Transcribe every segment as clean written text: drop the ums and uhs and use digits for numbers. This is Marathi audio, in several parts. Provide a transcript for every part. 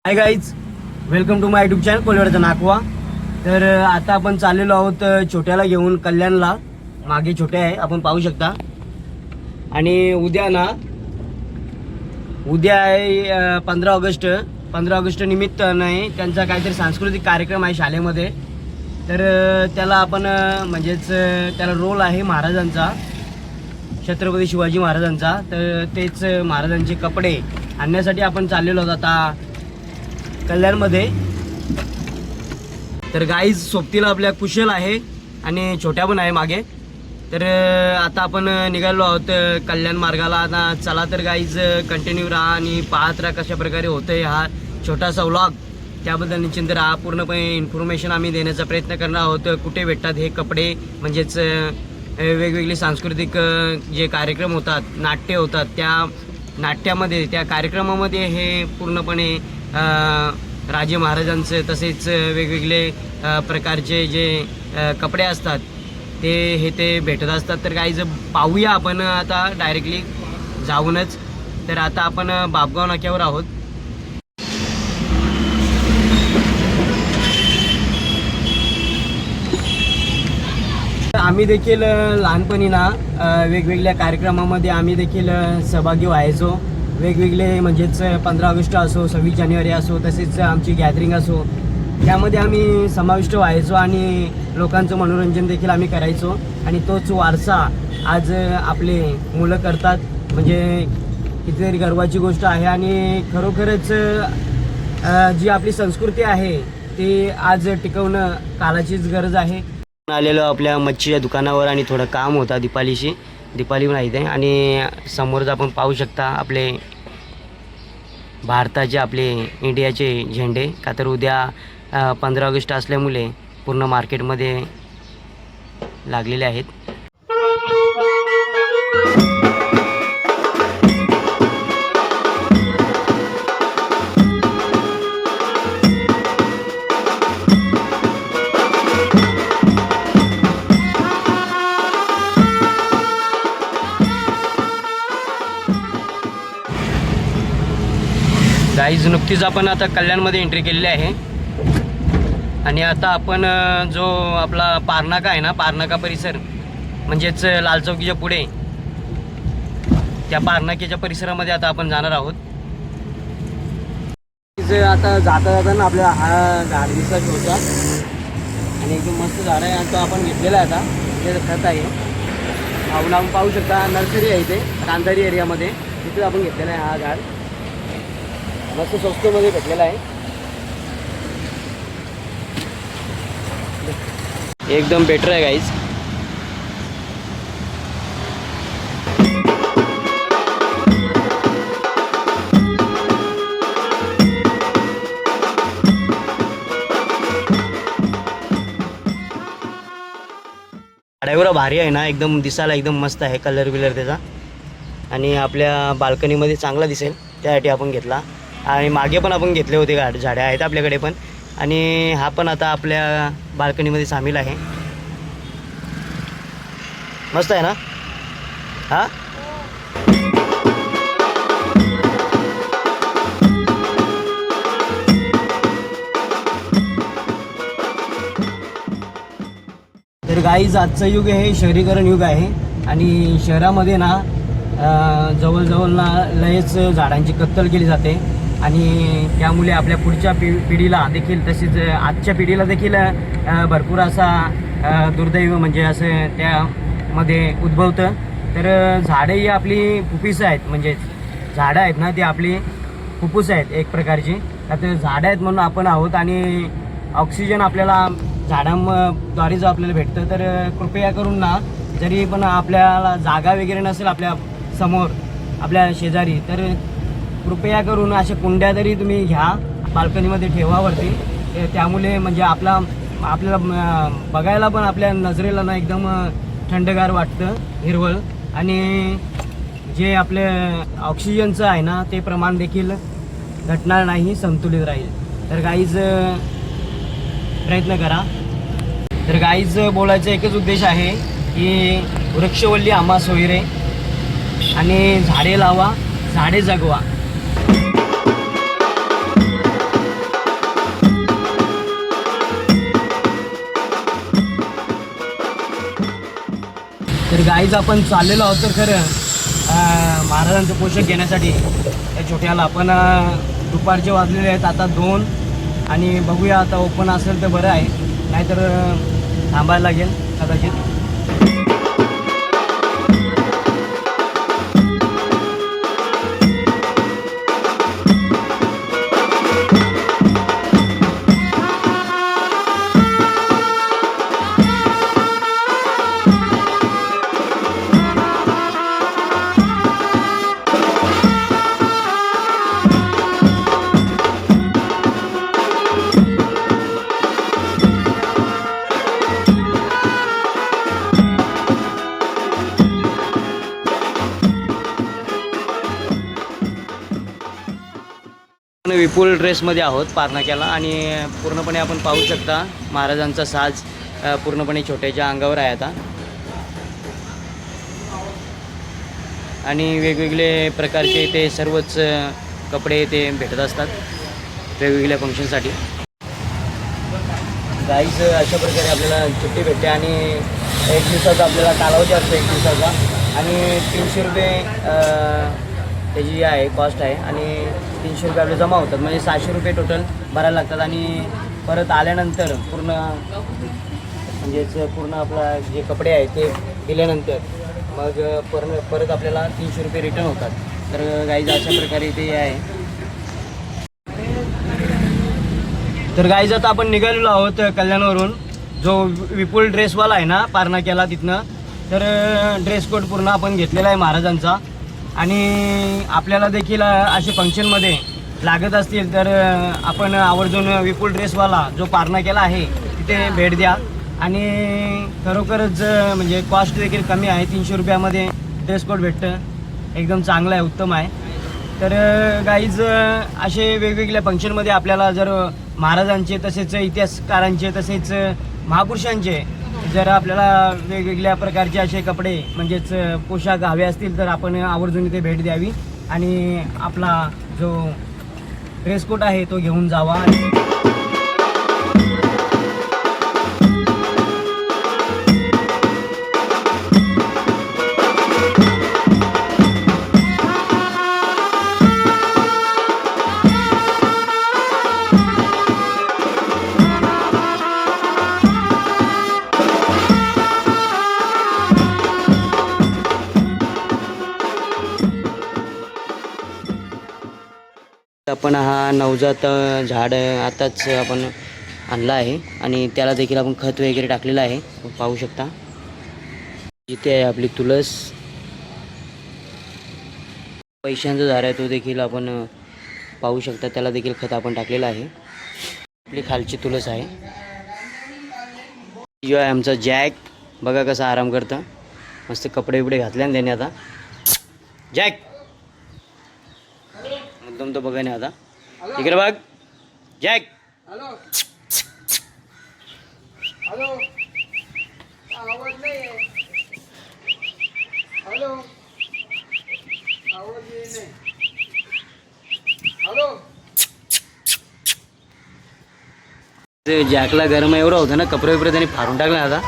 High guys, welcome to my YouTube channel कोलवडचा नाकवा. तर आता आपण चाललेलो आहोत छोट्याला घेऊन कल्याणला. मागे छोटे आहे, आपण पाहू शकता. आणि उद्या आहे 15 ऑगस्ट निमित्ताने त्यांचा काहीतरी सांस्कृतिक कार्यक्रम आहे शाळेमध्ये. तर त्याला आपण म्हणजेच त्याला रोल आहे महाराजांचा, छत्रपती शिवाजी महाराजांचा. तर तेच महाराजांचे कपडे आणण्यासाठी आपण चाललेलो आहोत आता कल्याणमध्ये. तर गाईज सोबतीला आपल्या कुशल आहे आणि छोट्या पण आहे मागे. तर आता आपण निघालो आहोत कल्याण मार्गाला. आता चला तर गाईज कंटिन्यू राहा आणि पाहत राहा कशा प्रकारे होतंय हा छोटासा व्लॉग. त्याबद्दल निश्चिंत राहा. पूर्णपणे इन्फॉर्मेशन आम्ही देण्याचा प्रयत्न करणार आहोत. कुठे भेटतात हे कपडे, म्हणजेच वेगवेगळे सांस्कृतिक जे कार्यक्रम होतात, नाट्य होतात, त्या नाट्यामध्ये त्या कार्यक्रमामध्ये हे पूर्णपणे राजे महाराजांचे तसेच वेगवेगळे प्रकारचे जे कपडे असतात ते भेटत असतात. तर काही पाहूया आपण आता डायरेक्टली जाऊनच. तर आता आपण बापगाव नाक्यावर आहोत. आम्ही देखील लहानपणी वेगवेगळ्या कार्यक्रमामध्ये आम्ही देखील सहभागी व्हायचो. वेगवेगळे म्हणजेच 15 ऑगस्ट असो, 26 जानेवारी असो, तसेच आमची गॅदरिंग असो, त्यामध्ये आम्ही समाविष्ट व्हायचो आणि लोकांचं मनोरंजन देखील आम्ही करायचो. आणि तोच वारसा आज आपले मुलं करतात, म्हणजे कितीतरी गर्वाची गोष्ट आहे. आणि खरोखरच जी आपली संस्कृती आहे ती आज टिकवणं काळाचीच गरज आहे. आलेलो आपल्या मच्छीच्या दुकानावर आणि थोडं काम होता दीपाली पण आहे. आणि समोरच आपण पाहू शकता आपले भारताचे, आपले इंडियाचे झेंडे. का तर उद्या 15 ऑगस्ट असल्यामुळे पूर्ण मार्केटमध्ये लागलेले आहेत. गाईज नुकतीच आपण आता कल्याणमध्ये एंट्री केलेली आहे. आणि आता आपण जो आपला पारनाका आहे ना, पारनाका परिसर, म्हणजेच लाल चौकीच्या पुढे त्या पारनाक्याच्या परिसरामध्ये आता आपण जाणार आहोत. आता जाता आपल्याला हा झाड दिसत होता आणि एकदम मस्त झाड आहे. आणि तो आपण घेतलेला आहे. आता ते खत आहे, आपण पाहू शकता. नर्सरी आहे इथे कांदारी एरियामध्ये, तिथे आपण घेतलेला आहे हा झाड. मस्त स्वस्तमध्ये भेटलेला आहे, एकदम बेटर आहे गाईज. झाडावर भारी आहे ना, एकदम दिसायला एकदम मस्त आहे. कलर बिलर त्याचा आणि आपल्या बाल्कनीमध्ये चांगला दिसेल त्यासाठी आपण घेतला. आणि मागे पण आपण घेतले होते झाडे आहेत आपल्याकडे पण. आणि हा पण आता आपल्या बाल्कनीमध्ये सामील आहे. मस्त आहे ना हा. तर गाईज आजचं युग हे शहरीकरण युग आहे. आणि शहरामध्ये जवळजवळ लयच झाडांची कत्तल केली जाते. आणि त्यामुळे आपल्या पुढच्या पिढीला देखील, तसेच आजच्या पिढीला देखील भरपूर असा दुर्दैव म्हणजे असं त्यामध्ये उद्भवतं. तर झाडं ही आपली फुफ्फुसं आहेत, म्हणजे झाडं आहेत ना ती आपली फुफ्फुसं आहेत एक प्रकारची. तर झाडं आहेत म्हणून आपण आहोत. आणि ऑक्सिजन आपल्याला झाडांद्वारे जो आपल्याला भेटतं. तर कृपया करून जरी पण आपल्याला जागा वगैरे नसेल आपल्या समोर, आपल्या शेजारी, तर कृपया करून अशा कुंड्या तरी तुम्ही घ्या, बाल्कनीमध्ये ठेवावरती. त्यामुळे म्हणजे आपल्याला बघायला पण आपल्या नजरेला एकदम थंडगार वाटतं, हिरवळ. आणि जे आपले ऑक्सिजनचं आहे ना ते प्रमाण देखील घटणार नाही, संतुलित राहील. तर गाईज प्रयत्न करा. तर गाईज बोलायचा एकच उद्देश आहे की वृक्षवल्ली आम्हा सोयरे आणि झाडे लावा, झाडे जगवा. गाईज आपण चाललेलो आहोत तर खरं महाराजांचं पोषक घेण्यासाठी त्या छोट्याला आपण दुपारचे वाजलेले आहेत आता 2 आणि बघूया आता ओपन असेल तर बरं आहे नाहीतर थांबायला लागेल कदाचित. विपुल ड्रेसमध्ये आहोत पारनाक्याला आणि पूर्णपणे आपण पाहू शकता महाराजांचा साज पूर्णपणे छोट्याच्या अंगावर आहे आता आणि वेगवेगळे प्रकारचे ते सर्वच कपडे ते भेटत असतात वेगवेगळ्या फंक्शनसाठी. गाईज अशा प्रकारे आपल्याला सुट्टी भेटते आणि 1 दिवसाचा आपल्याला कालावधी असतो 1 दिवसाचा आणि 300 रुपये त्याची जी आहे कॉस्ट आहे आणि 300 रुपये आपले जमा होतात म्हणजे 600 रुपये टोटल भरायला लागतात आणि परत आल्यानंतर पूर्ण म्हणजेच पूर्ण आपला जे कपडे आहेत ते दिल्यानंतर मग परत आपल्याला 300 रुपये रिटर्न होतात. तर गाईज अशा प्रकारे ते आहे. तर गाईज आता आपण निघालेलो आहोत कल्याणवरून जो विपुल ड्रेसवाला आहे ना पारनाक्याला तिथनं तर ड्रेस कोड पूर्ण आपण घेतलेला आहे महाराजांचा आणि आपल्याला देखील असे फंक्शनमध्ये लागत असतील तर आपण आवर्जून विपुल ड्रेसवाला जो पारनाक्याला आहे तिथे भेट द्या आणि खरोखरच म्हणजे कॉस्ट देखील कमी आहे 300 रुपयामध्ये ड्रेस कोड भेटतं एकदम चांगलं आहे उत्तम आहे. तर गाईज असे वेगवेगळ्या फंक्शनमध्ये आपल्याला जर महाराजांचे तसेच इतिहासकारांचे तसेच महापुरुषांचे जर आपल्याला वेगवेगळ्या प्रकारचे असे कपडे म्हणजेच पोशाख हवे असतील तर आपण आवर्जून इथे भेट द्यावी आणि आपला जो ड्रेस कोड आहे तो घेऊन जावा. आपण हा नवजात झाड आताच आपण आणला आहे आणि त्याला देखील आपण खत वगैरे टाकलेलं आहे पाहू शकता. इथे आहे आपली तुळस पैशांचा झाड आहे तो देखील आपण पाहू शकता त्याला देखील खत आपण टाकलेलं आहे. आपली खालची तुळस आहे. जो आहे आमचा जॅक बघा कसा आराम करतं मस्त कपडे बिपडे घातले ना त्याने आता जॅक एकदम तो बघा नाही आता इकडे बघ जॅक. हॅलो हॅलो आवाज नाही हॅलो आवाज नाही हॅलो. ते जॅकला गरम एवढं होतं ना कपडे बिपडे त्याने फाडून टाकले आता.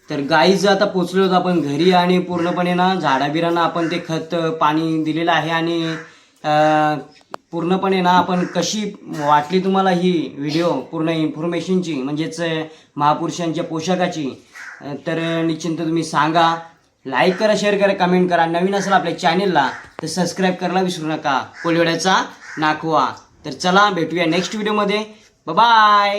तर गाईज आता पोचलो होतो आपण घरी आणि पूर्णपणे ना झाडाबिरांना आपण ते खत पाणी दिलेलं आहे आणि पूर्णपणे ना आपण कशी वाटली तुम्हाला ही व्हिडिओ पूर्ण इन्फॉर्मेशनची म्हणजेच महापुरुषांच्या पोशाखाची तर निश्चिंत तुम्ही सांगा. लाईक करा शेअर करा कमेंट करा. नवीन असेल आपल्या चॅनेलला तर सबस्क्राईब करायला विसरू नका. कोलिवड्याचा नाखवा. तर चला भेटूया नेक्स्ट व्हिडिओमध्ये. बाय.